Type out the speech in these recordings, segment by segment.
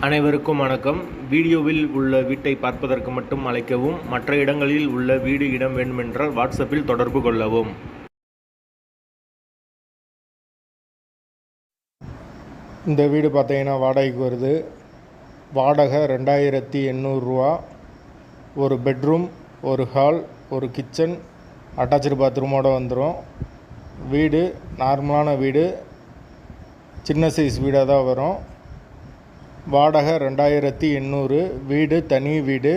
அனைவருக்கும் வணக்கம். வீடியோவில் உள்ள வீட்டை பார்ப்பதற்கு மட்டும் அழைக்கவும். மற்ற இடங்களில் உள்ள வீடு இடம் வேண்டுமென்றால் வாட்ஸ்அப்பில் தொடர்பு கொள்ளவும். இந்த வீடு பார்த்தீங்கன்னா வாடகைக்கு வருது. வாடகை 2800 ரூபா. ஒரு பெட்ரூம், ஒரு ஹால், ஒரு கிச்சன், அட்டாச்சு பாத்ரூமோடு வந்துடும். வீடு நார்மலான வீடு, சின்ன சைஸ் வீடாக தான் வரும். வாடகை 2800. வீடு தனி வீடு,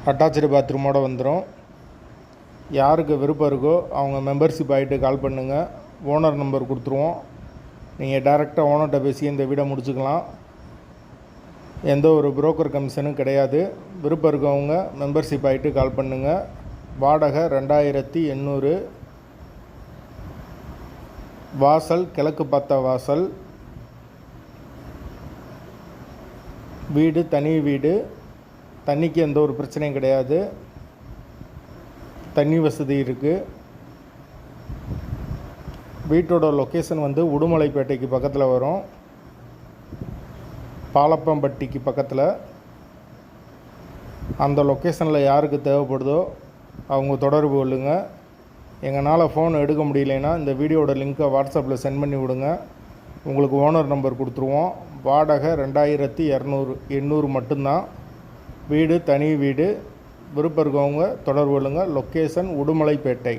அட்டாச்சு பாத்ரூமோடு வந்துடும். யாருக்கு விருப்பம் இருக்கோ அவங்க மெம்பர்ஷிப் ஆகிட்டு கால் பண்ணுங்கள். ஓனர் நம்பர் கொடுத்துருவோம். நீங்கள் டைரெக்டாக ஓனர்கிட்ட பேசி இந்த வீடை முடிச்சுக்கலாம். எந்த ஒரு புரோக்கர் கமிஷனும் கிடையாது. விருப்பம் இருக்கவங்க மெம்பர்ஷிப் ஆகிட்டு கால் பண்ணுங்கள். வாடகை 2800. வாசல் கிழக்கு பார்த்த வாசல். வீடு தனி வீடு, தண்ணிக்கு எந்த ஒரு பிரச்சனையும் கிடையாது. தண்ணி வசதி இருக்குது. வீட்டோட லொக்கேஷன் வந்து உடுமலைப்பேட்டைக்கு பக்கத்தில் வரும், பாலப்பம்பட்டிக்கு பக்கத்தில். அந்த லொக்கேஷனில் யாருக்கு தேவைப்படுதோ அவங்க தொடர்பு கொள்ளுங்க. எங்களால் ஃபோன் எடுக்க முடியலைன்னா இந்த வீடியோட லிங்க்கை வாட்ஸ்அப்பில் சென்ட் பண்ணி விடுங்க. உங்களுக்கு ஓனர் நம்பர் கொடுத்துருவோம். வாடகை 2200 மட்டும்தான். வீடு தனி வீடு. விருப்பம் இருக்கவங்க தொடர்பு கொள்ளுங்கள். லொக்கேஷன் உடுமலைப்பேட்டை.